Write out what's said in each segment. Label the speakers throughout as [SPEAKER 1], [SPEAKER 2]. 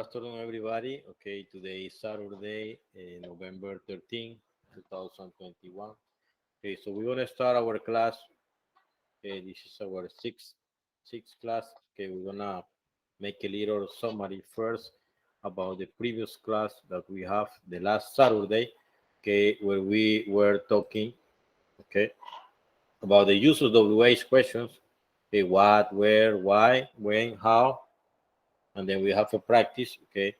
[SPEAKER 1] afternoon, everybody. Okay, today is Saturday, November 13, 2021. Okay, so we're gonna start our class. Okay, this is our sixth class. Okay, we're gonna make a little summary first about the previous class that we have the last Saturday. Okay, where we were talking. Okay, about the use of WH questions. Okay, what, where, why, when, how, and then we have a practice. Okay.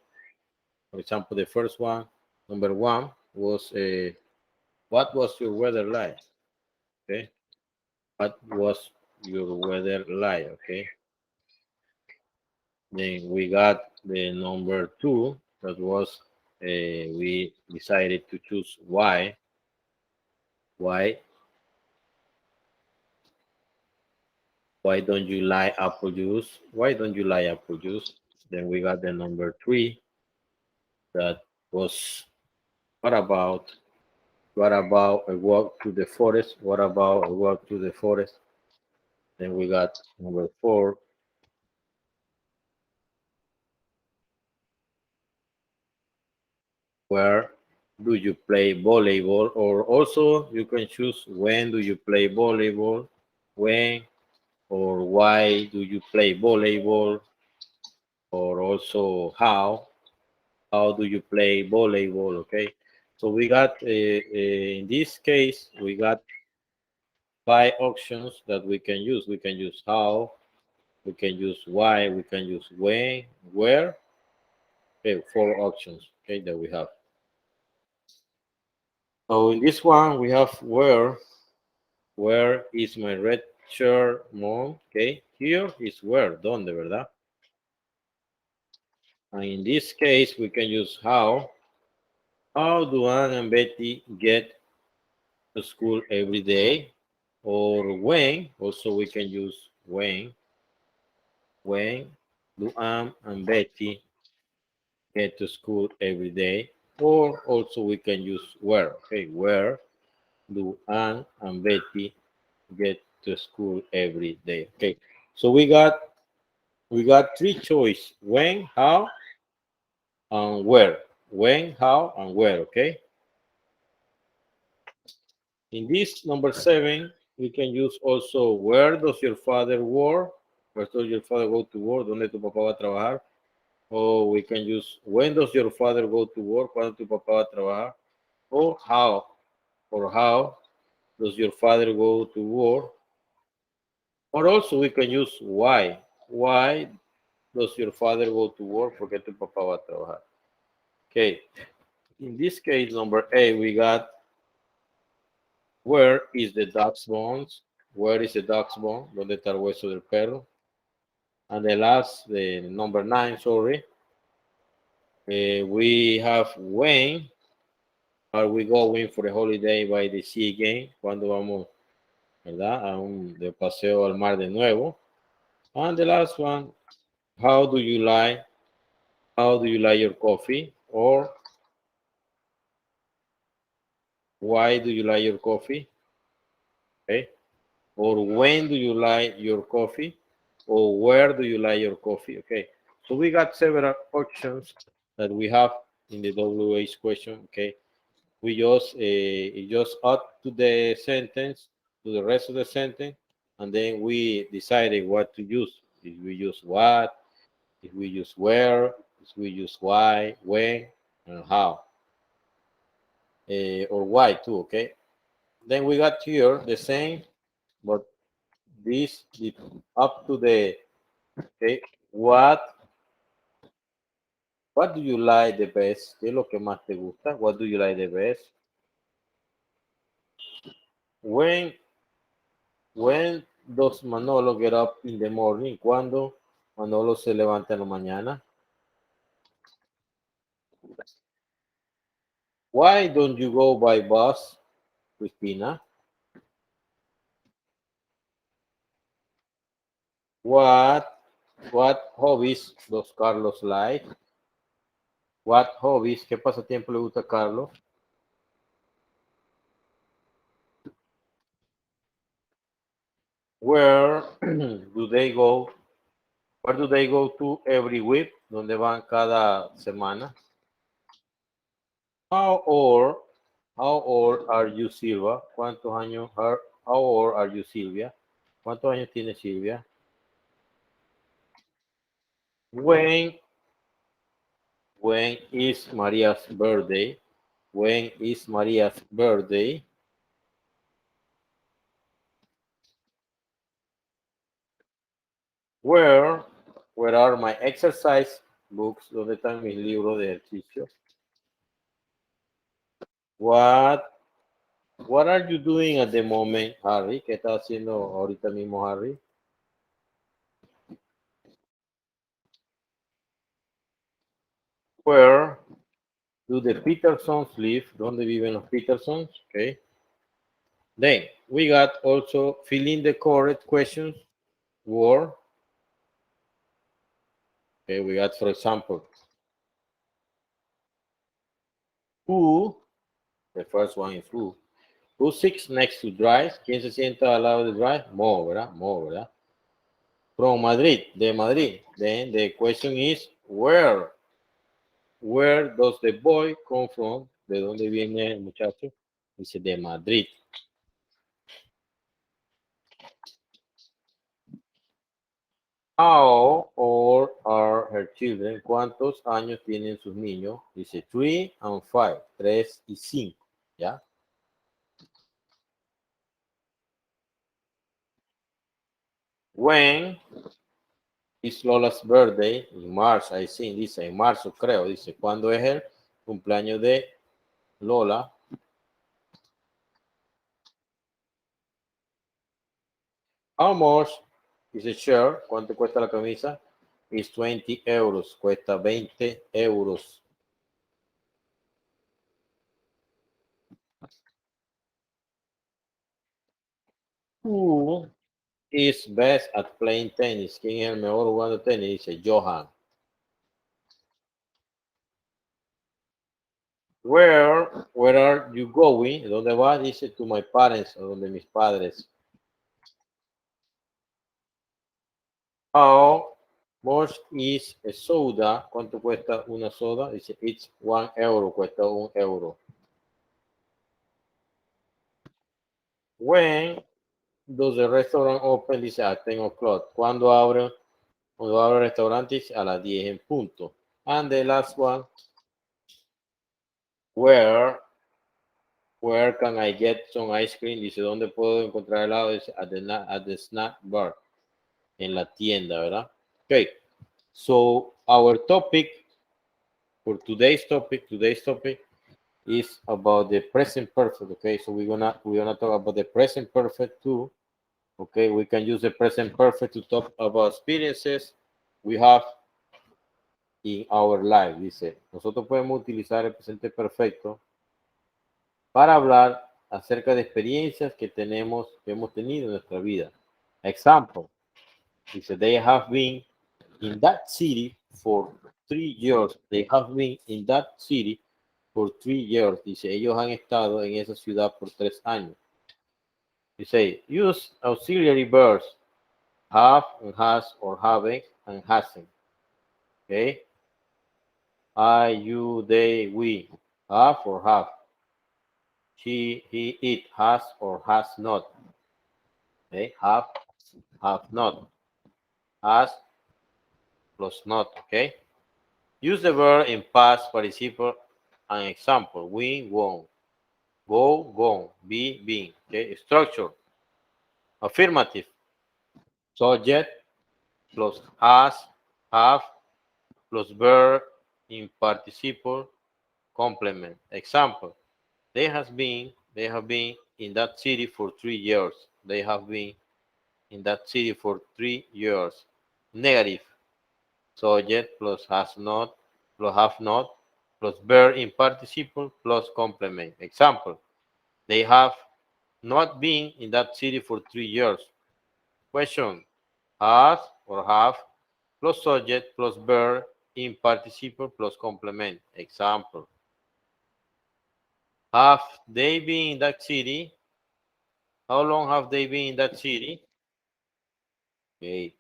[SPEAKER 1] For example, the first one, number one, was what was your weather like? Okay, what was your weather like? Okay, then we got the number two, that was we decided to choose why. Why? Why don't you like apple juice? Why don't you like apple juice? Then we got the number three, that was what about? What about a walk to the forest? What about a walk to the forest? Then we got number four. Where do you play volleyball? Or also you can choose when do you play volleyball, when or why do you play volleyball, or also how do you play volleyball? Okay, so we got in this case we got five options that we can use. We can use how, we can use why, we can use when, where. Okay, four options. Okay, that we have. So in this one we have where. Where is my red shirt, mom? Okay, here is where, ¿dónde, verdad? And in this case, we can use how. How do Anne and Betty get to school every day? Or when, also we can use when. When do Anne and Betty get to school every day? Or also we can use where. Okay, where do Anne and Betty get to school every day? Okay, so we got three choice: when, how, and where. When, how, and where. Okay. In this number seven, we can use also where does your father work? Where does your father go to work? ¿Dónde tu papá va a trabajar? Or we can use when does your father go to work? ¿Cuándo tu papá va a trabajar? Or how does your father go to work? Or also we can use why. Why does your father go to work? ¿Por qué tu papá va a trabajar? Okay. In this case, number eight, we got where is the dog's bones? Where is the dog's bone? ¿Dónde está el hueso del perro? And the last, the number nine, sorry, we have when are we going for a holiday by the sea again? ¿Cuándo vamos, verdad? De paseo al mar de nuevo. And the last one, how do you like? How do you like your coffee? Or why do you like your coffee? Okay. Or when do you like your coffee? Or where do you like your coffee? Okay, so we got several options that we have in the WH question. Okay, we just add to the sentence, to the rest of the sentence, and then we decided what to use. If we use what, if we use where, if we use why, when, and how, or why too. Okay, then we got here the same, but this up to the okay. What do you like the best? ¿Qué es lo que más te gusta? What do you like the best? When when does Manolo get up in the morning? ¿Cuándo Manolo se levanta en la mañana? Why don't you go by bus, Cristina? What what hobbies does Carlos like? What hobbies? ¿Qué pasatiempo le gusta a Carlos? Where do they go Where do they go to every week? ¿Dónde van cada semana? How old are you, Silva? ¿Cuántos años? How old are you, Silvia? ¿Cuántos años tiene Silvia? When is Maria's birthday? When is Maria's birthday? Where are my exercise books? ¿Dónde están mis libros de ejercicio? What are you doing at the moment, Harry? ¿Qué está haciendo ahorita mismo, Harry? Where do the Petersons live? ¿Dónde viven los Petersons? Okay. Then we got also fill in the correct questions. Word. Okay, we got, for example, who, the first one is who. Who sits next to Drive? ¿Quién se sienta al lado de Drive? Mo, ¿verdad? Mo, ¿verdad? From Madrid, de Madrid. Then the question is, where? Where does the boy come from? ¿De dónde viene el muchacho? Dice, de Madrid. How old are her children? ¿Cuántos años tienen sus niños? Dice 3 and 5, 3 y 5, ¿ya? When is Lola's birthday? In March, I think, dice, en marzo creo, dice, ¿cuándo es el cumpleaños de Lola? How much is a shirt? ¿Cuánto cuesta la camisa? Is 20 euros, cuesta 20 euros. Who is best at playing tennis? ¿Quién es el mejor jugando tenis? Dice Johan. Where are you going? ¿Dónde vas? Dice to my parents, a donde mis padres. How much is a soda? ¿Cuánto cuesta una soda? Dice it's 1 euro, cuesta 1 euro. When does the restaurant open? Dice at 10 o'clock. ¿Cuándo abre el restaurante? Dice a las 10 en punto. And the last one, where can I get some ice cream? Dice, ¿dónde puedo encontrar helado? Dice at the snack bar. En la tienda, ¿verdad? Okay. So our topic for today's topic is about the present perfect. Okay, so we're gonna talk about the present perfect too. Okay, we can use the present perfect to talk about experiences we have in our life. Dice, nosotros podemos utilizar el presente perfecto para hablar acerca de experiencias que hemos tenido en nuestra vida. Example, dice, they have been in that city for 3 years. They have been in that city for 3 years. Dice, ellos han estado en esa ciudad por 3 años. Dice, use auxiliary verbs. Have, and has, or haven't, and hasn't. Okay. I, you, they, we. Have or have. She, he, it, has or has not. Okay. Have not. Has plus not. Okay. Use the verb in past participle. An example, win, won. Go, gone. Be, been. Okay. Structure. Affirmative. Subject plus has, have, plus verb in participle complement. Example, they have been in that city for 3 years. They have been in that city for 3 years. Negative. Subject plus has not plus have not plus verb in participle plus complement. Example, they have not been in that city for 3 years. Question, has or have plus subject plus verb in participle plus complement. Example, have they been in that city? How long have they been in that city? Okay.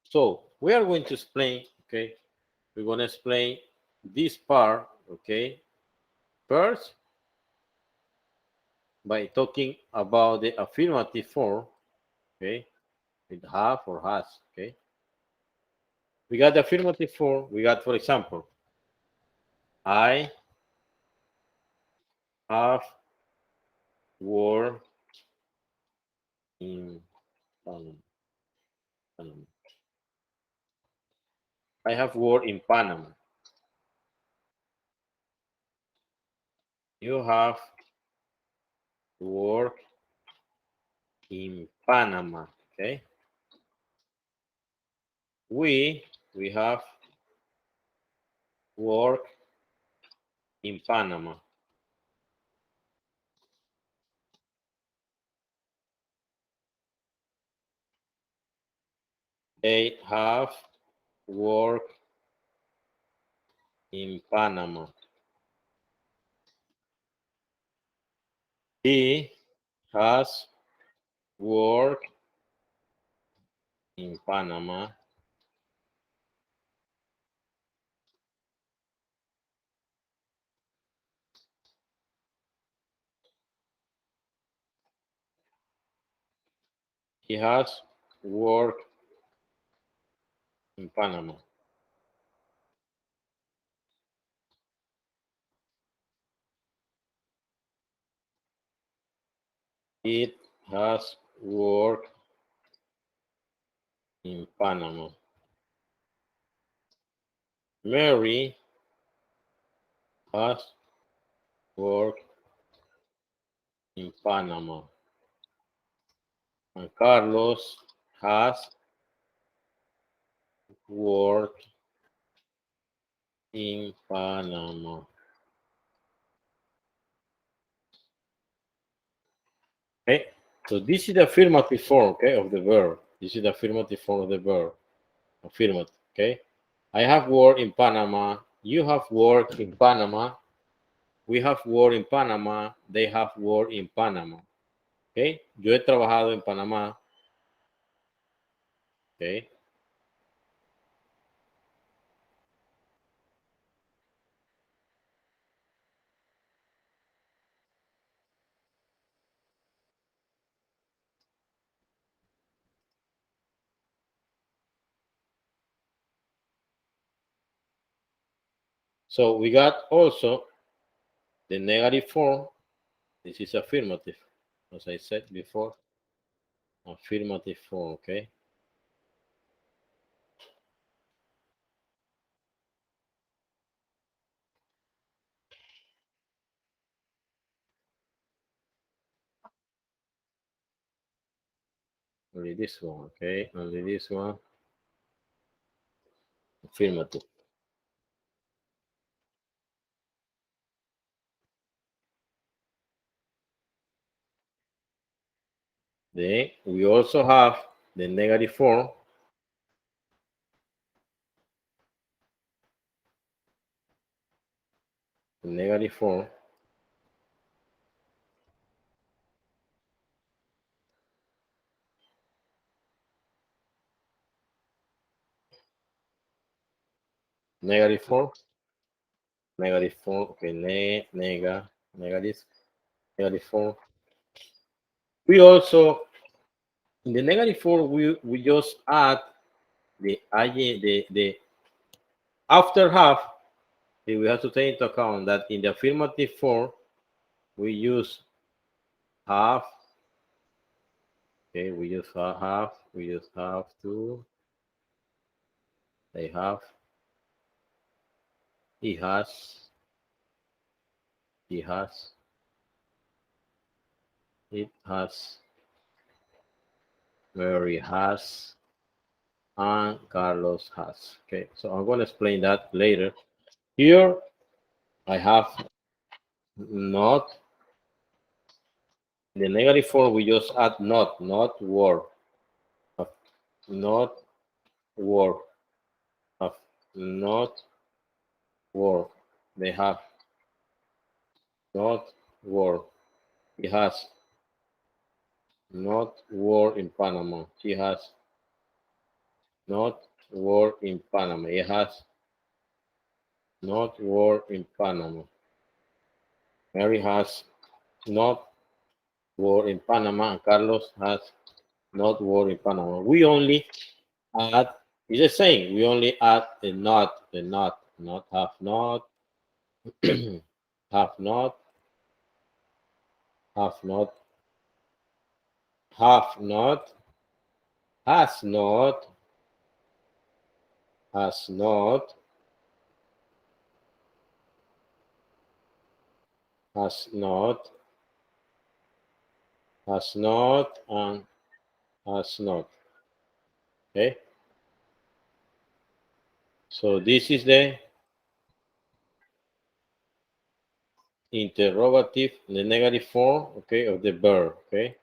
[SPEAKER 1] So we are going to explain, okay? We're going to explain this part, okay? First, by talking about the affirmative form, okay? With have or has, okay? We got the affirmative form. We got, for example, I have worked in Panama. I have worked in Panama. You have worked in Panama. Okay. We have worked in Panama. They have worked in Panama. He has worked in Panama. He has worked in Panama. It has worked in Panama. Mary has worked in Panama. And Carlos has worked in Panama. Okay, so this is the affirmative form, okay, of the verb. This is the affirmative form of the verb. Affirmative, okay. I have worked in Panama. You have worked in Panama. We have worked in Panama. They have worked in Panama. Okay, yo he trabajado en Panamá. Okay. So we got also the negative form. This is affirmative, as I said before. Affirmative form, okay. Only this one, okay. Only this one. Affirmative. Then we also have the negative form. The negative form. Negative form. Negative form. Okay. Negative. Negative form. We also in the negative form we just add the the after half. We have to take into account that in the affirmative form we use have. Okay, we use have. We use have to. They have. He has. He has. It has. Mary has. And Carlos has. Okay, so I'm going to explain that later. Here I have not. In the negative form, we just add not word. Not word. Not word. They have not word. He has not word in Panama. She has not worked in Panama. It has not worked in Panama. Mary has not worked in Panama, and Carlos has not worked in Panama. We only add, it's the same. We only add the not have not, have not, have not, have not, has not, has not, has not, has not, and has not. Okay. So this is the interrogative, the negative form, okay, of the verb, okay.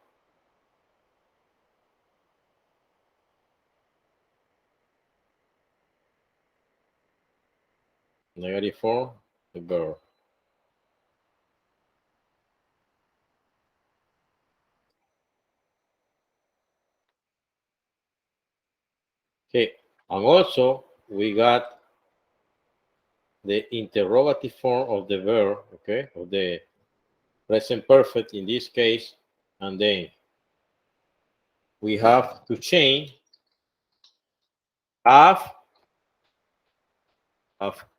[SPEAKER 1] Negative form, the verb. Okay, and also we got the interrogative form of the verb, okay, of the present perfect in this case, and then we have to change have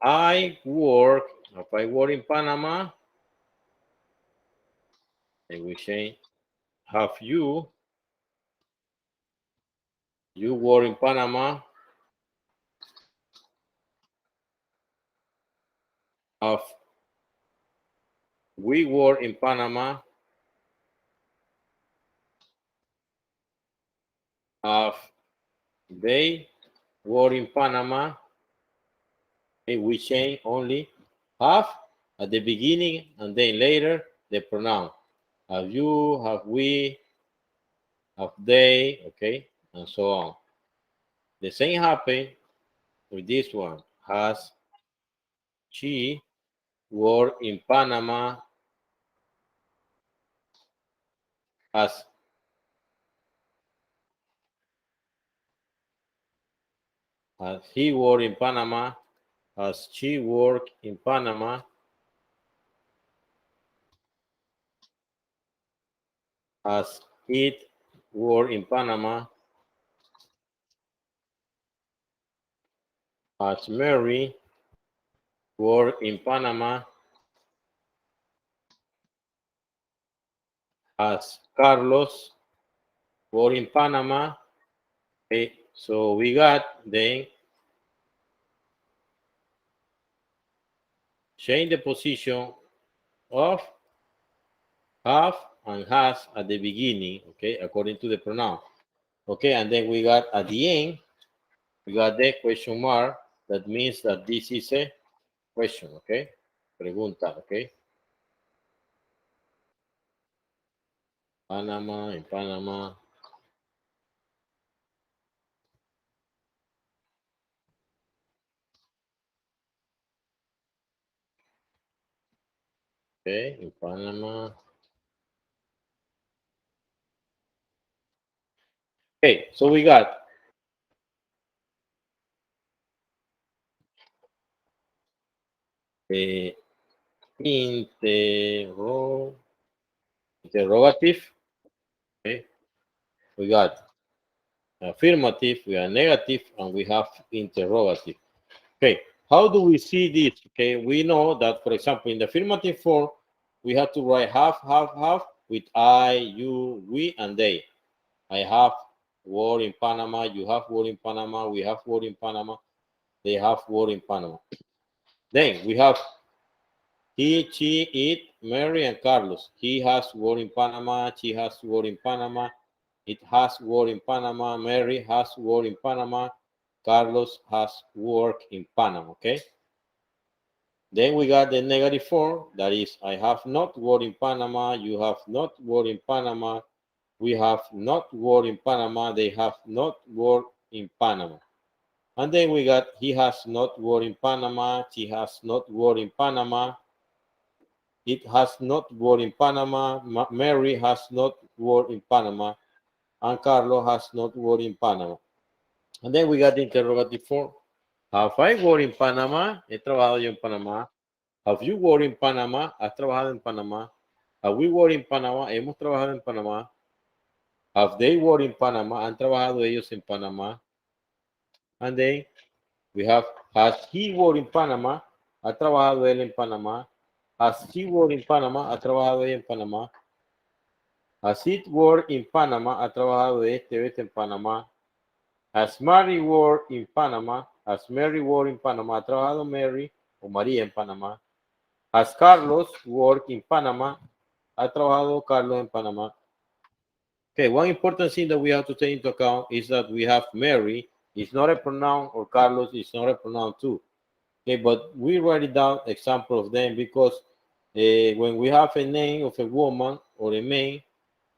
[SPEAKER 1] I work, if I work in Panama, and we change have you work in Panama, have we work in Panama, have they work in Panama, and we change only have at the beginning and then later the pronoun. Have you, have we, have they, okay, and so on. The same happened with this one. Has she worked in Panama? Has he worked in Panama? Has she worked in Panama? Has it worked in Panama? Has Mary worked in Panama? Has Carlos worked in Panama? Okay, so we got then change the position of have and has at the beginning, okay, according to the pronoun. Okay, and then we got at the end, we got the question mark. That means that this is a question, okay? Pregunta, okay? Panama, in Panama. Okay, in Panama. Okay, so we got the interrogative. Okay, we got affirmative, we have negative, and we have interrogative. Okay, how do we see this? Okay, we know that, for example, in the affirmative form, we have to write have with I, you, we, and they. I have war in Panama, you have war in Panama, we have war in Panama, they have war in Panama. Then we have he, she, it, Mary, and Carlos. He has war in Panama, she has war in Panama, it has war in Panama, Mary has war in Panama, Carlos has work in Panama, okay? Then we got the negative form, that is, I have not worked in Panama, you have not worked in Panama, we have not worked in Panama, they have not worked in Panama. And then we got he has not worked in Panama, she has not worked in Panama, it has not worked in Panama, Mary has not worked in Panama, and Carlos has not worked in Panama. And then we got the interrogative form. Have I worked in Panama? He trabajado yo en Panamá. Have you worked in Panama? ¿Has trabajado en Panamá? Have we worked in Panama? ¿Hemos trabajado en Panamá? Have they worked in Panama? ¿Han trabajado ellos en Panamá? And then we have, has he worked in Panama? ¿Ha trabajado él en Panamá? Has he worked in Panama? ¿Ha trabajado ella en Panamá? Has it worked in Panama? ¿Ha trabajado este o este en Panamá? Has Mary worked in Panama? Has Mary worked in Panama? ¿Ha trabajado Mary o María en Panamá? Has Carlos worked in Panama? ¿Ha trabajado Carlos en Panamá? Okay, one important thing that we have to take into account is that we have Mary is not a pronoun or Carlos is not a pronoun too. Okay, but we write it down example of them because when we have a name of a woman or a man,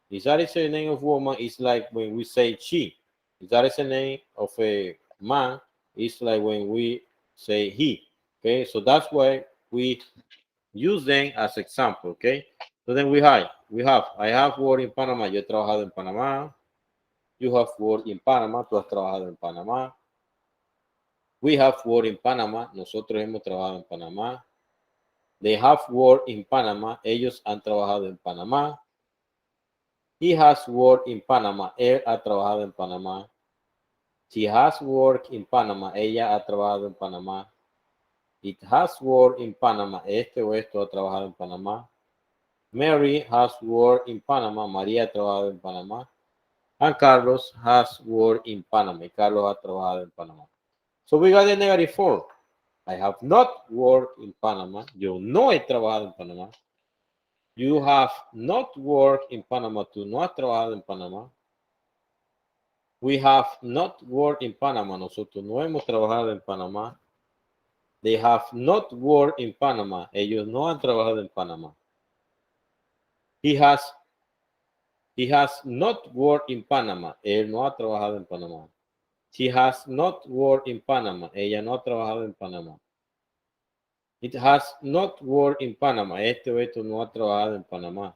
[SPEAKER 1] if that is a name of woman, it's like when we say she. If that is a name of a man, it's like when we say he. Okay, so that's why we use them as example. Okay, so then I have worked in Panama. Yo he trabajado en Panamá. You have worked in Panama. Tú has trabajado en Panamá. We have worked in Panama. Nosotros hemos trabajado en Panamá. They have worked in Panama. Ellos han trabajado en Panamá. He has worked in Panama. Él ha trabajado en Panamá. She has worked in Panama. Ella ha trabajado en Panamá. It has worked in Panama. Este o esto ha trabajado en Panamá. Mary has worked in Panama. María ha trabajado en Panamá. And Carlos has worked in Panama. Carlos ha trabajado en Panamá. So we got the negative form. I have not worked in Panama. Yo no he trabajado en Panamá. You have not worked in Panama. Tú no has trabajado en Panamá. We have not worked in Panama. Nosotros no hemos trabajado en Panamá. They have not worked in Panama. Ellos no han trabajado en Panamá. He has not worked in Panama. Él no ha trabajado en Panamá. She has not worked in Panama. Ella no ha trabajado en Panamá. It has not worked in Panama. Este o esto no ha trabajado en Panamá.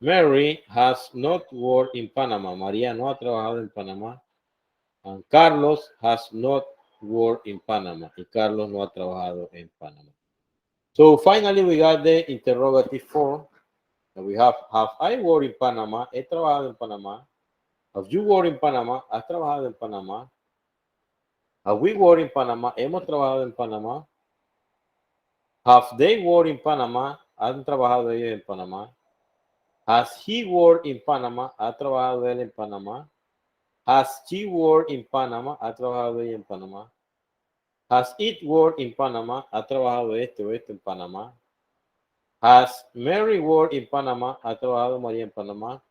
[SPEAKER 1] Mary has not worked in Panama. María no ha trabajado en Panamá. And Carlos has not worked in Panama. Y Carlos no ha trabajado en Panamá. So finally we got the interrogative form. And we have I worked in Panama? He trabajado en Panamá. Have you worked in Panama? ¿Has trabajado en Panamá? Have we worked in Panama? ¿Hemos trabajado en Panamá? Have they worked in Panama? ¿Han trabajado ellos en Panamá? Has he worked in Panama? ¿Ha trabajado él en Panamá? Has she worked in Panama? ¿Ha trabajado ella en Panamá? Has it worked in Panama? ¿Ha trabajado este o esto en Panamá? Has Mary worked in Panama? ¿Ha trabajado María en Panamá?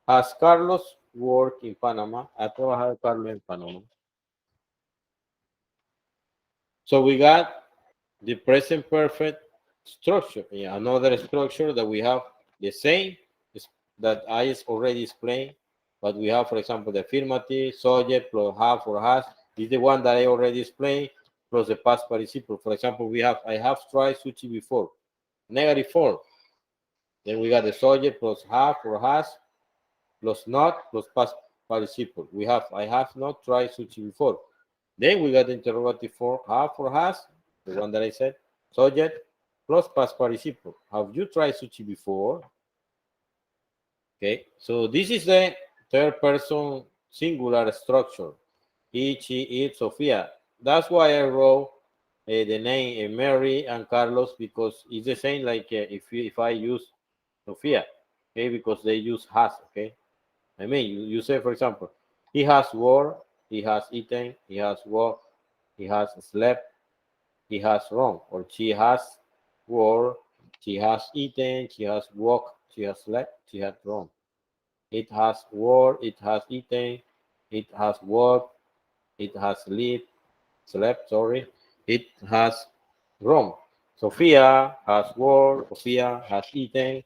[SPEAKER 1] Has Carlos worked in Panama? ¿Ha trabajado Carlos en Panamá? So we got the present perfect structure. Yeah, another structure that we have the same that I already explained, but we have, for example, the affirmative, subject, plus have or has. This is the one that I already explained, plus the past participle. For example, we have, I have tried sushi before. Negative form. Then we got the subject plus have or has, plus not, plus past participle. We have, I have not tried sushi before. Then we got the interrogative form, have or has, the one that I said, subject plus past participle. Have you tried sushi before? Okay, so this is the third person singular structure. He, she, it, Sofia. That's why I wrote the name Mary and Carlos, because it's the same like if I use Sofia, okay, because they use has, okay. I mean, you say, for example, he has worked, he has eaten, he has walked, he has slept, he has run, or she has worked, she has eaten, she has walked, she has slept, she has run. It has worked, it has eaten, it has walked, it has slept, sorry, it has run. Sophia has worked, Sophia has eaten,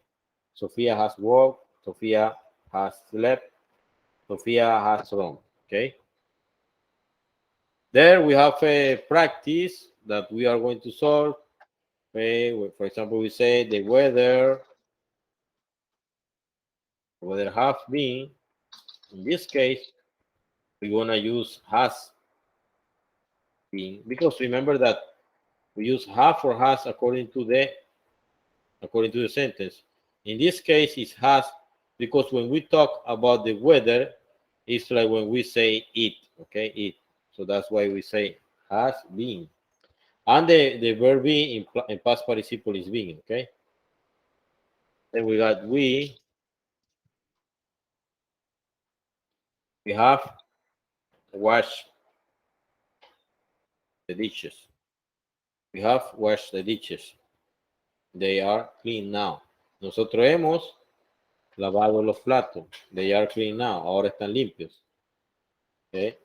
[SPEAKER 1] Sophia has walked, Sophia has slept, Sophia has run. Okay. There we have a practice that we are going to solve. Okay. For example, we say the weather have been, in this case, we're gonna use has been, because remember that we use have or has according to the sentence. In this case, it's has, because when we talk about the weather, it's like when we say it, okay, it. So that's why we say has been. And the verb be in past participle is being, okay? Then we got we have washed the dishes. We have washed the dishes. They are clean now. Nosotros hemos lavado los platos. They are clean now. Ahora están limpios. Okay.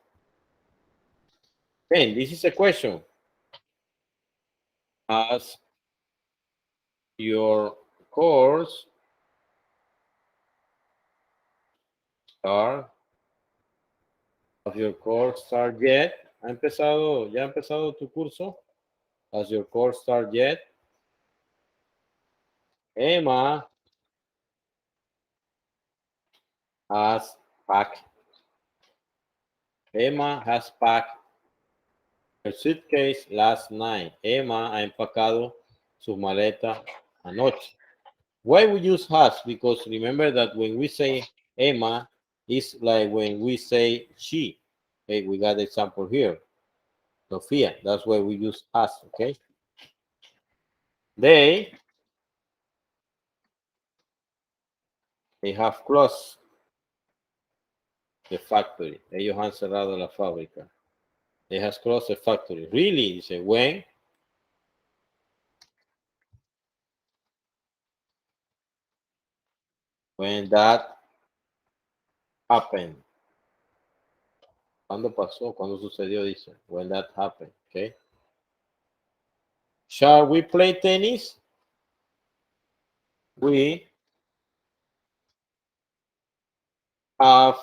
[SPEAKER 1] Then this is a question. Has your course start? Has your course start yet? ¿Ya ha empezado tu curso? Has your course start yet? Emma has packed. Emma has packed her suitcase last night. Emma ha empacado su maleta anoche. Why we use has? Because remember that when we say Emma, it's like when we say she. Okay, we got the example here. Sofia, that's why we use has, okay? They have closed the factory. Ellos han cerrado la fábrica. They have closed the factory. Really? Dice, when that happened. ¿Cuándo pasó? ¿Cuándo sucedió? Dice, when that happened, okay? Shall we play tennis? We have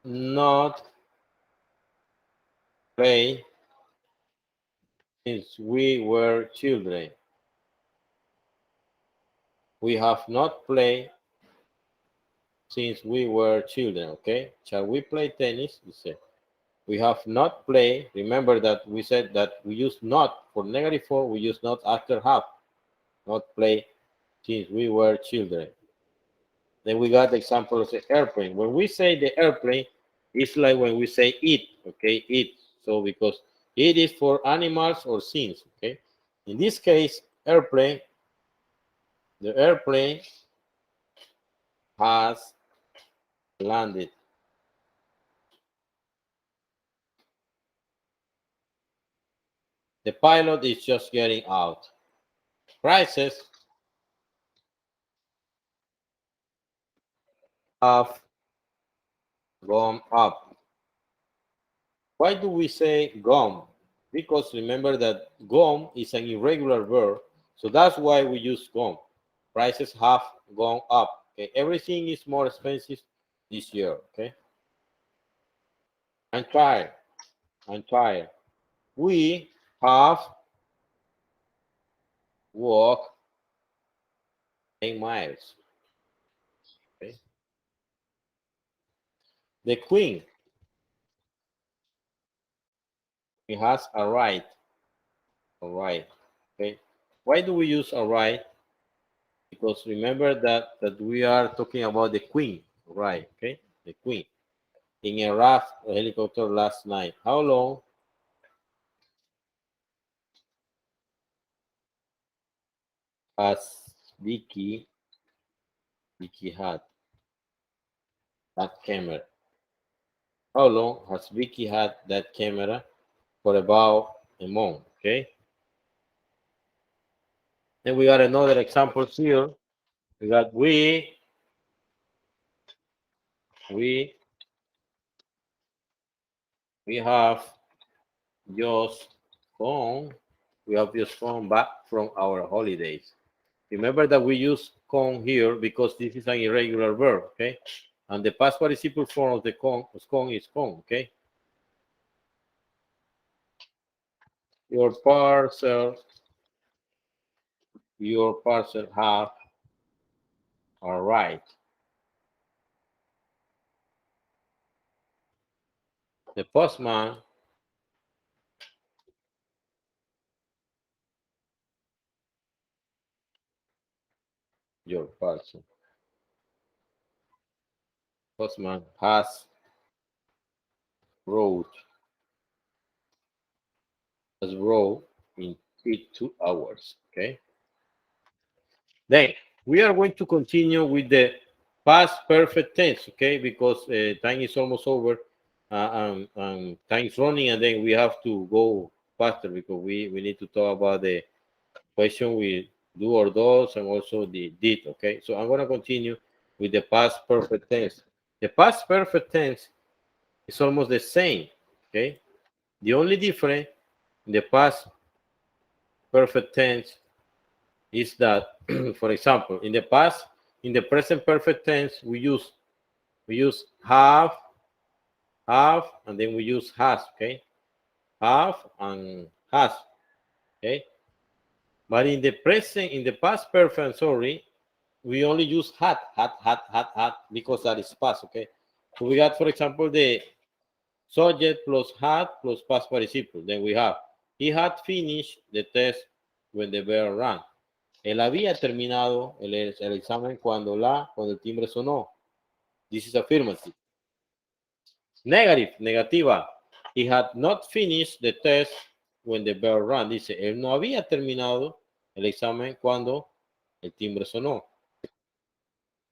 [SPEAKER 1] not played since we were children. We have not played since we were children, okay? Shall we play tennis? Dice, we have not played. Remember that we said that we use not for negative form, we use not after have. Not play since we were children. Then we got the example of the airplane. When we say the airplane, it's like when we say it, okay? It. So because it is for animals or things, okay? In this case, airplane, the airplane has landed. The pilot is just getting out. Prices have gone up. Why do we say gone? Because remember that gone is an irregular verb, so that's why we use gone. Prices have gone up. Okay, everything is more expensive this year. Okay, I'm tired. I'm tired. We have walked 10 miles. Okay, the queen, it has arrived. All right. Okay. Why do we use arrive? Because remember that we are talking about the queen, right? Okay, the queen in a raft helicopter last night. How long has Vicky had that camera? How long has Vicky had that camera? For about a month. Okay. Then we got another example here. We got we we have just gone. We have just gone back from our holidays. Remember that we use con here because this is an irregular verb, okay? And the past participle form of the con is con, okay? Your parcel have arrived. The postman. Your person. Postman has wrote has wrote in 2 hours. Okay. Then we are going to continue with the past perfect tense. Okay, because time is almost over. Time is running, and then we have to go faster because we need to talk about the question we do or does and also the did. Okay, so I'm going to continue with the past perfect tense. The past perfect tense is almost the same. Okay, the only difference in the past perfect tense is that, for example, in the past, in the present perfect tense, we use have, and then we use has. Okay, have and has. Okay, but in the present, in the past perfect, sorry, we only use had because that is past. Okay, so we got, for example, the subject plus had plus past participle. Then we have he had finished the test when the bell rang. Él había terminado el examen cuando el timbre sonó. This is affirmative. Negative, negativa. He had not finished the test when the bell rang. Dice, él no había terminado el examen cuando el timbre sonó.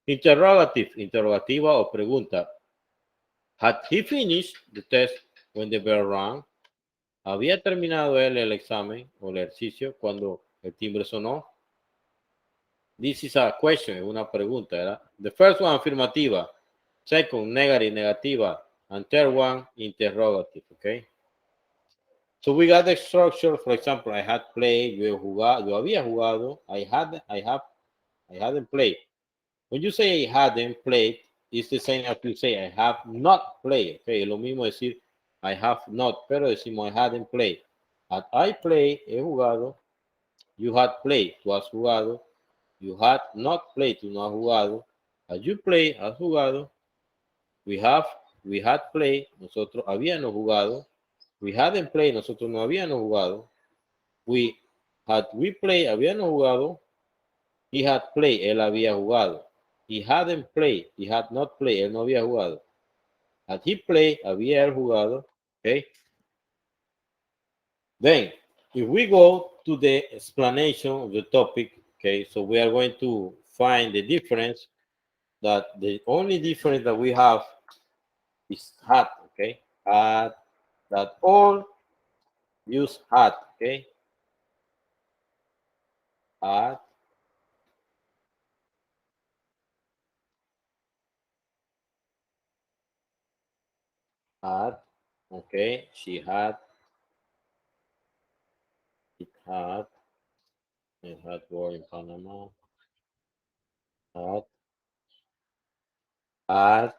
[SPEAKER 1] Interrogative, interrogativa o pregunta. Had he finished the test when the bell rang? ¿Había terminado él el examen o el ejercicio cuando el timbre sonó? This is a question, es una pregunta, ¿verdad? The first one, afirmativa. Second, negative, negativa. And third one, interrogative, okay? So we got the structure. For example, I had played, yo había jugado, I hadn't played. When you say I hadn't played, it's the same as you say I have not played, okay? Es lo mismo decir I have not, pero decimos I hadn't played. Had I played, he jugado. You had played, tú has jugado. You had not played, tú no has jugado. Had you played, has jugado. We had played, nosotros habíamos jugado. We hadn't played, nosotros no habíamos jugado. We played, habíamos jugado. He had played, él había jugado. He hadn't played, he had not played, él no había jugado. Had he played, había él jugado. Okay. Then, if we go to the explanation of the topic, okay, so we are going to find the difference. That the only difference that we have is had, okay? Had, that all use had, okay? Had, had, okay? She had, it had war in Panama, had,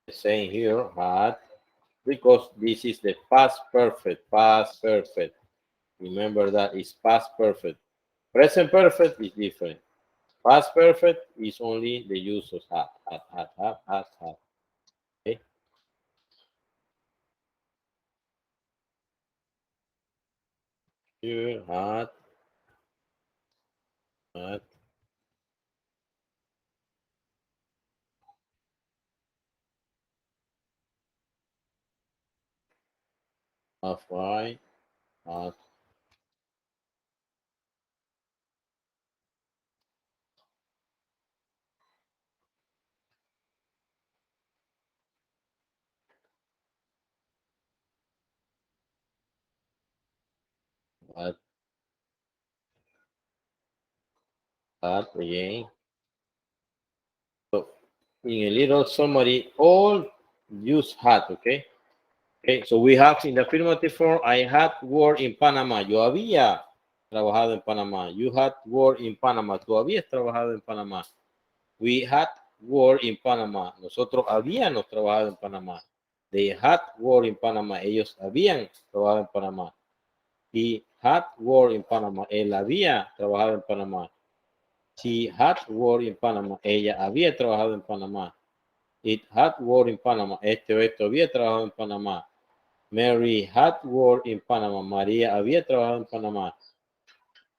[SPEAKER 1] the same here, had, because this is the past perfect, Remember that it's past perfect. Present perfect is different. Past perfect is only the use of had. Okay? Here, had, half right, had, had, again. So in a little summary, all use had, okay? Okay, so we have in the affirmative form, I had worked in Panama. Yo había trabajado en Panamá. You had worked in Panama. Tú habías trabajado en Panamá. We had worked in Panama. Nosotros habíamos trabajado en Panamá. They had worked in Panama. Ellos habían trabajado en Panamá. He had worked in Panama. Él había trabajado en Panamá. She had worked in Panama. Ella había trabajado en Panamá. It had worked in Panama. Este o esto había trabajado en Panamá. Mary had worked in Panama. María había trabajado en Panamá.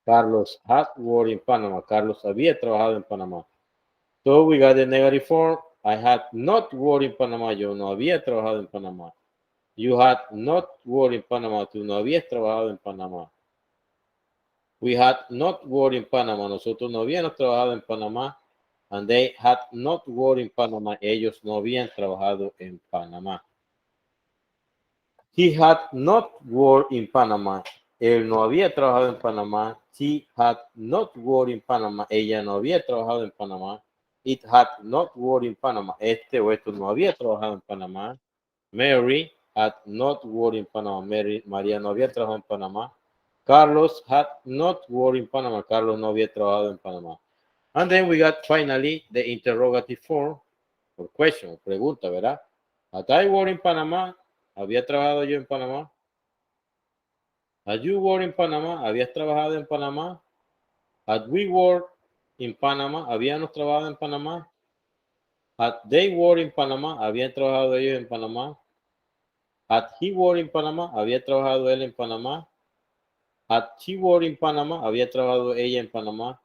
[SPEAKER 1] Carlos had worked in Panama. Carlos había trabajado en Panamá. So we got the negative form. I had not worked in Panama. Yo no había trabajado en Panamá. You had not worked in Panama. Tú no habías trabajado en Panamá. We had not worked in Panama. Nosotros no habíamos trabajado en Panamá. And they had not worked in Panama. Ellos no habían trabajado en Panamá. He had not worked in Panama. Él no había trabajado en Panamá. She had not worked in Panama. Ella no había trabajado en Panamá. It had not worked in Panama. Este o esto no había trabajado en Panamá. Mary had not worked in Panama. María no había trabajado en Panamá. Carlos had not worked in Panama. Carlos no había trabajado en Panamá. And then we got finally the interrogative form or question, pregunta, ¿verdad? Had I worked in Panama? ¿Había trabajado yo en Panamá? Had you worked in Panama? ¿Habías trabajado en Panamá? Had we worked in Panama? ¿Habíamos trabajado en Panamá? Had they worked in Panama? ¿Habían trabajado ellos en Panamá? Had he worked in Panama? ¿Había trabajado él en Panamá? Had she worked in Panama? ¿Había trabajado ella en Panamá?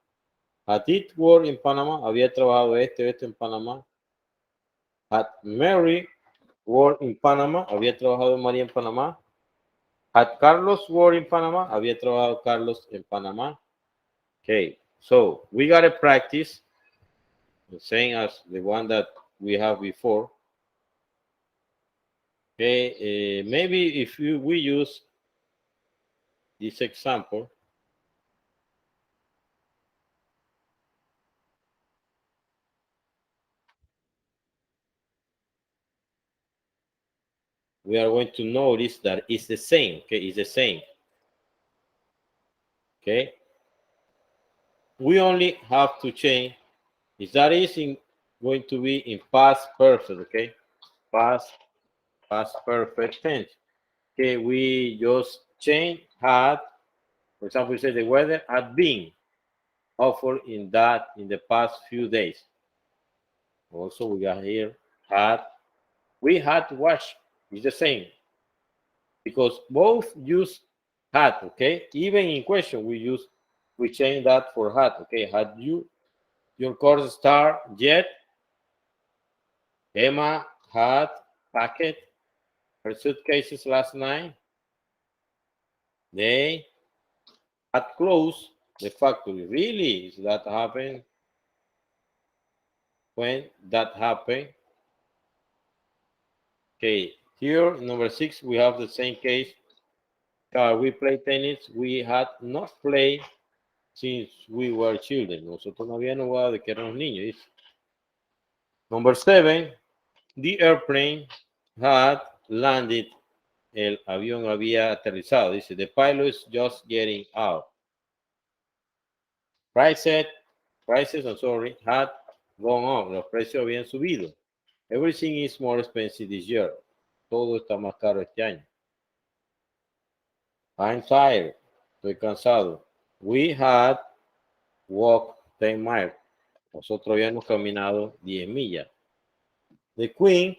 [SPEAKER 1] Had it worked in Panama? ¿Había trabajado este en Panamá? Had Mary worked in Panama? ¿Había trabajado María en Panamá? Had Carlos worked in Panama? ¿Había trabajado Carlos en Panamá? Okay, so we got to practice the same as the one that we have before. Okay, maybe if we use this example, we are going to notice that it's the same. Okay, it's the same. Okay, we only have to change. Is that is going to be in past perfect? Okay, past perfect tense. Okay, we just change had. For example, we say the weather had been awful in the past few days. Also, we got here had. We had watched. It's the same because both use had. Okay, even in question we change that for had. Okay, had your course start yet? Emma had packed her suitcases last night. They had closed the factory. Really? Is that happen? When that happened? Okay, here, number 6, we have the same case. We play tennis. We had not played since we were children. Nosotros no habíamos jugado de que éramos niños. Number 7, the airplane had landed. El avión había aterrizado. Dice, the pilot is just getting out. Prices, I'm sorry, had gone up. Los precios habían subido. Everything is more expensive this year. Todo está más caro este año. I'm tired. Estoy cansado. We had walked 10 miles. Nosotros habíamos caminado 10 millas. The Queen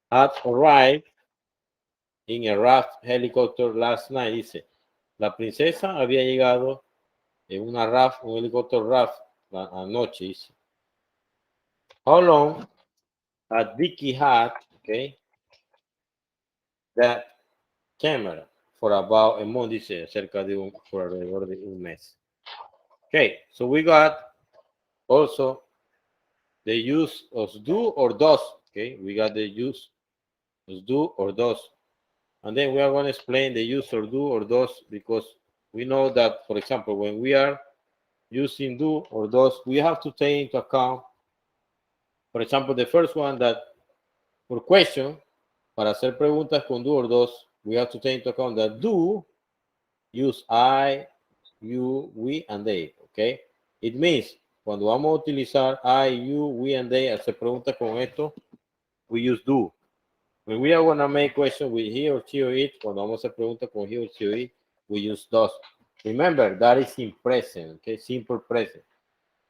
[SPEAKER 1] had arrived in a raft helicopter last night. Dice, la princesa había llegado en una raft, un helicóptero raft anoche. Dice. How long had Vicky had, okay, that camera? For about a month, dice, por alrededor de un mes. Okay, so we got also the use of do or does. Okay, we got the use of do or does. And then we are going to explain the use of do or does because we know that, for example, when we are using do or does, we have to take into account, for example, the first one that for question, para hacer preguntas con do or does, we have to take into account that do use I, you, we, and they. Okay, it means cuando vamos a utilizar I, you, we, and they, hacer preguntas con esto, we use do. When we are going to make question with he or she or it, cuando vamos a hacer preguntas con he or she or it, we use does. Remember, that is in present, okay, simple present.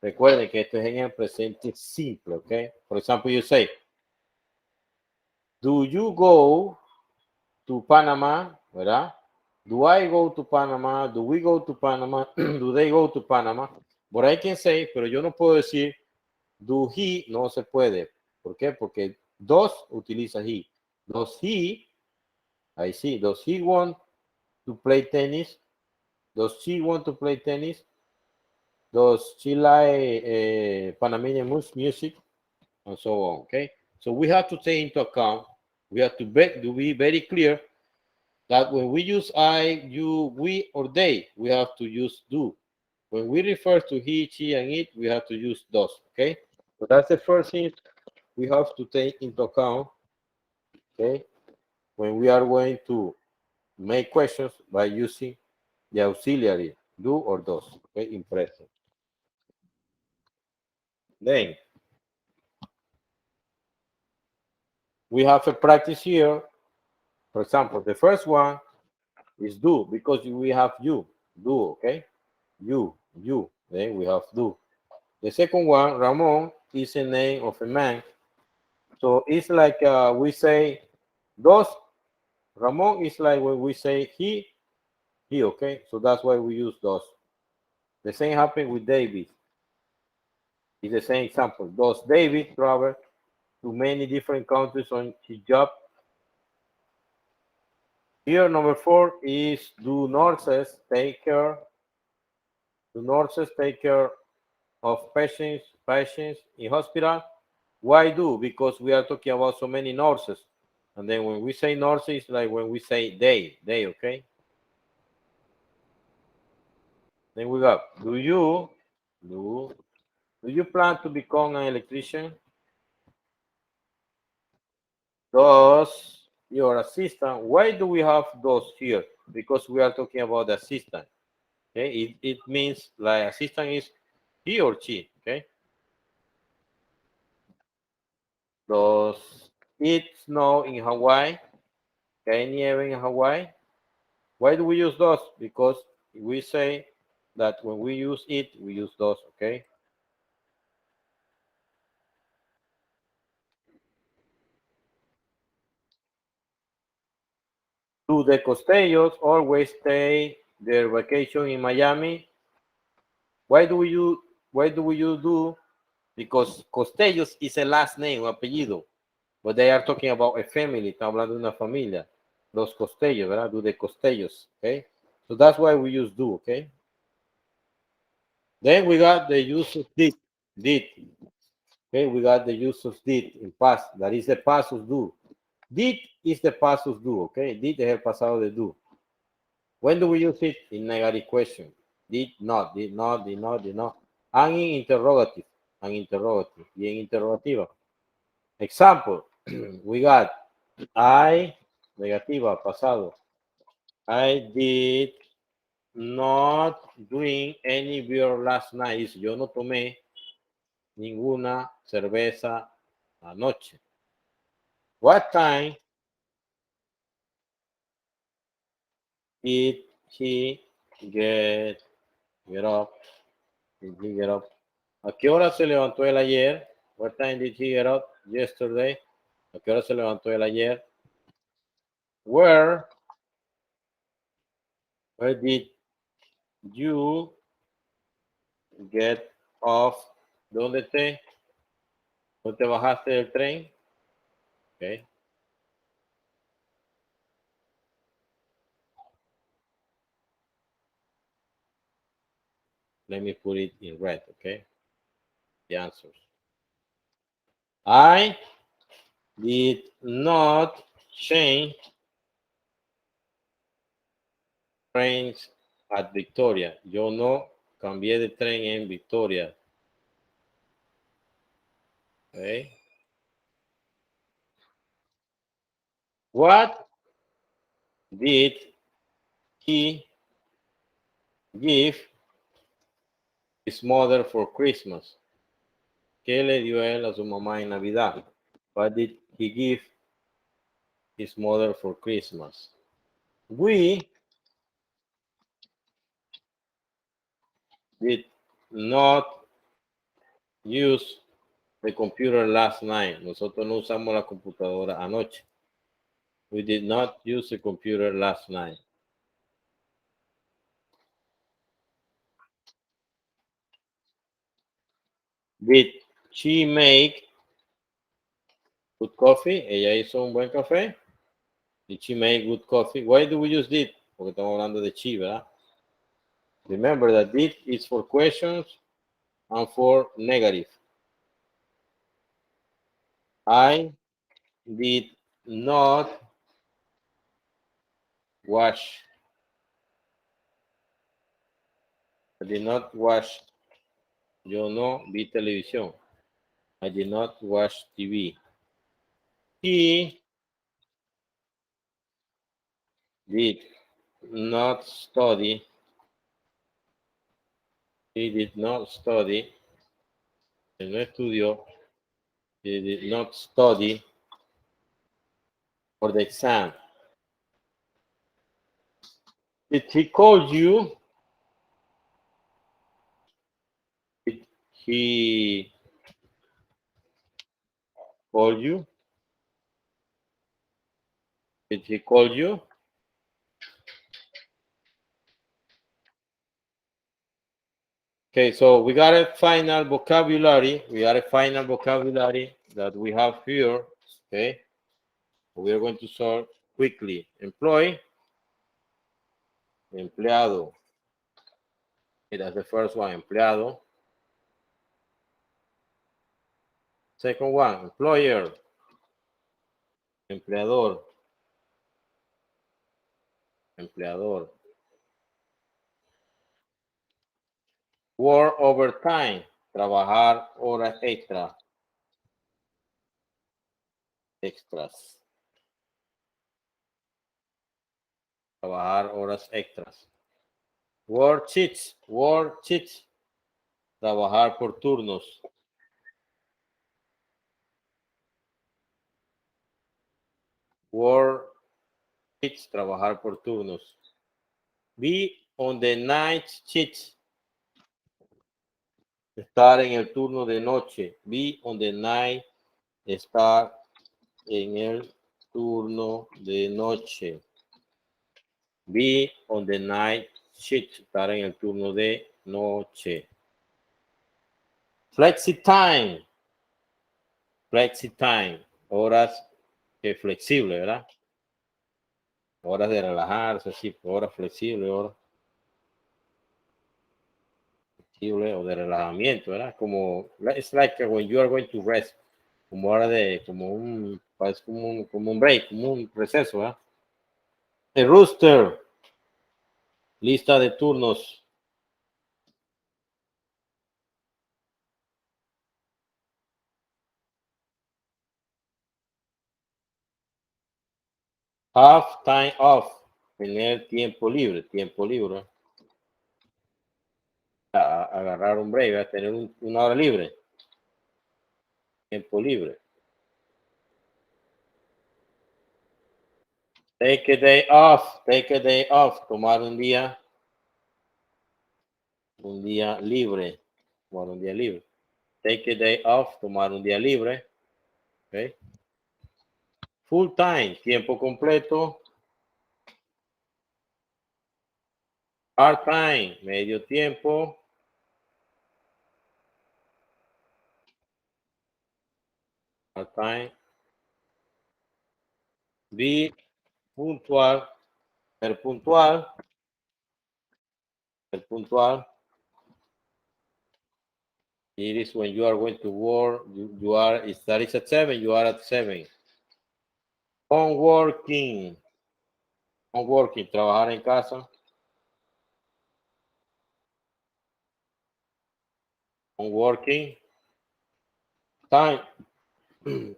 [SPEAKER 1] Recuerden que esto es en el presente simple, ¿ok? For example, you say, do you go to Panama, ¿verdad? Do I go to Panama? Do we go to Panama? Do they go to Panama? But I can say, pero yo no puedo decir, do he, no se puede. ¿Por qué? Porque does utiliza he. Does he, I see, does he want to play tennis? Does she want to play tennis? Does she like Panamanian music? And so on, okay? So we have to take into account, we have to be very clear that when we use I, you, we, or they, we have to use do. When we refer to he, she, and it, we have to use does, okay? So that's the first thing we have to take into account, okay? When we are going to make questions by using the auxiliary do or does, okay, in present. Then we have a practice here. For example, the first one is do because we have you, do, okay? You. Then we have do. The second one, Ramon, is a name of a man. So it's like we say dos. Ramon is like when we say he, okay? So that's why we use dos. The same happened with David. It's the same example. Does David travel to many different countries on his job? Here, number 4 is do nurses take care? Do nurses take care of patients in hospital? Why do? Because we are talking about so many nurses. And then when we say nurses, like when we say they, okay? Then we got, do you plan to become an electrician? Does your assistant, why do we have those here? Because we are talking about the assistant. Okay, it means like assistant is he or she, okay? Does it snow in Hawaii? Can nieve in Hawaii? Why do we use those? Because we say that when we use it, we use those, okay? Do the Costellos always stay their vacation in Miami? Why do you do? Because Costellos is a last name, un apellido. But they are talking about a family. Están hablando de una familia. Los Costellos, ¿verdad? Do the Costellos, okay? So that's why we use do, okay? Then we got the use of did. Okay, we got the use of did in past. That is the past of do. Did is the past of do, okay? Did es el pasado de do. When do we use it? In negative question. Did not. And in interrogative. Y en interrogativa. Example. We got I, negativa, pasado. I did not drink any beer last night. Yo no tomé ninguna cerveza anoche. What time did he get up? ¿A qué hora se levantó él ayer? What time did he get up yesterday? ¿A qué hora se levantó él ayer? Where did you get off? ¿Dónde te bajaste del tren? Okay. Let me put it in red, okay? The answers. I did not change trains at Victoria. Yo no cambié de tren en Victoria. Okay. What did he give his mother for Christmas? ¿Qué le dio él a su mamá en Navidad? What did he give his mother for Christmas? We did not use the computer last night. Nosotros no usamos la computadora anoche. We did not use the computer last night. Did she make good coffee? Ella hizo un buen café. Did she make good coffee? Why do we use did? Porque estamos hablando de she, ¿verdad? Remember that did is for questions and for negative. I did not watch. I did not watch. Yo no vi televisión. I did not watch TV. He did not study. He did not study. Él no estudió. He did not study for the exam. Did he call you? Did he call you? Did he call you? Okay, so we got a final vocabulary. We got a final vocabulary that we have here. Okay, we are going to solve quickly. Employee, empleado. Okay, that's the first one, empleado. Second one, employer, empleador, empleador. Work overtime, trabajar horas extra, extras. Trabajar horas extras. Work sheets, trabajar por turnos. Work sheets, trabajar por turnos. Be on the night shift, estar en el turno de noche. Be on the night, estar en el turno de noche. Be on the night shift, estar en el turno de noche. Flexi time, horas flexibles, ¿verdad? Horas de relajarse, sí, horas flexibles, horas flexibles o de relajamiento, ¿verdad? Como, it's like when you are going to rest, como hora de, como un break, como un receso, ¿verdad? El rooster, lista de turnos. Half time off, tener tiempo libre, agarrar un break, ¿verdad? Tener una hora libre, tiempo libre. Take a day off, tomar un día libre, tomar un día libre. Take a day off, tomar un día libre. Okay. Full time, tiempo completo. Part time, medio tiempo. Part time. Be puntual, ser puntual. Ser puntual. It is when you are going to work, you are, if that is at 7, you are at 7. Home working, trabajar en casa. Home working. Time,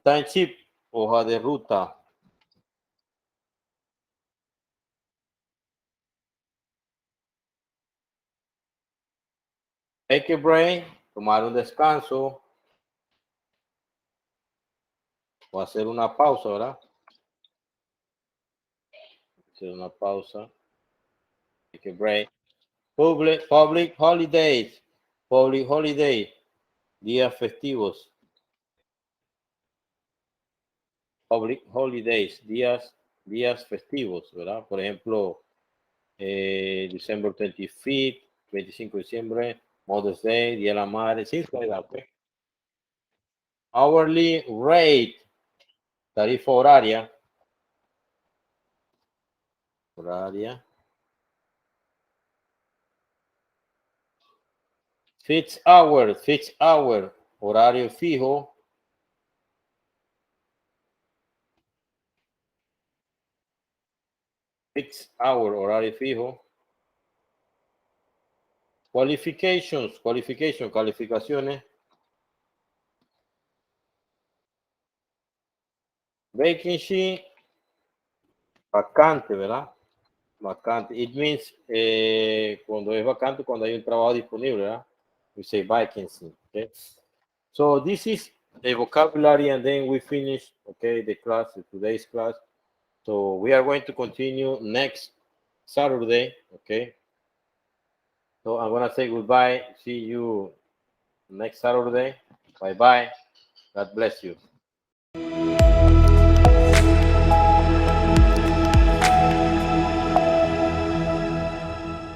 [SPEAKER 1] time sheet, hoja de ruta. Take a break, tomar un descanso o hacer una pausa, ¿verdad? Hacer una pausa. Take a break. Public holidays. Public holiday. días festivos. Public holidays, días festivos, ¿verdad? Por ejemplo, December 25th, 25 de diciembre, Mother's Day, Día de la Madre, sí, ¿verdad? Okay. Hourly rate, tarifa horaria. Horaria. Fixed hour, horario fijo. Fixed hour, horario fijo. Calificaciones. Vacancy, vacante, ¿verdad? Vacante. It means cuando es vacante, cuando hay un trabajo disponible, ¿verdad? We say vacancy, okay? So this is the vocabulary, and then we finish, okay, the class, today's class. So we are going to continue next Saturday, okay? So I'm gonna say goodbye. See you next Saturday. Bye-bye. God bless you.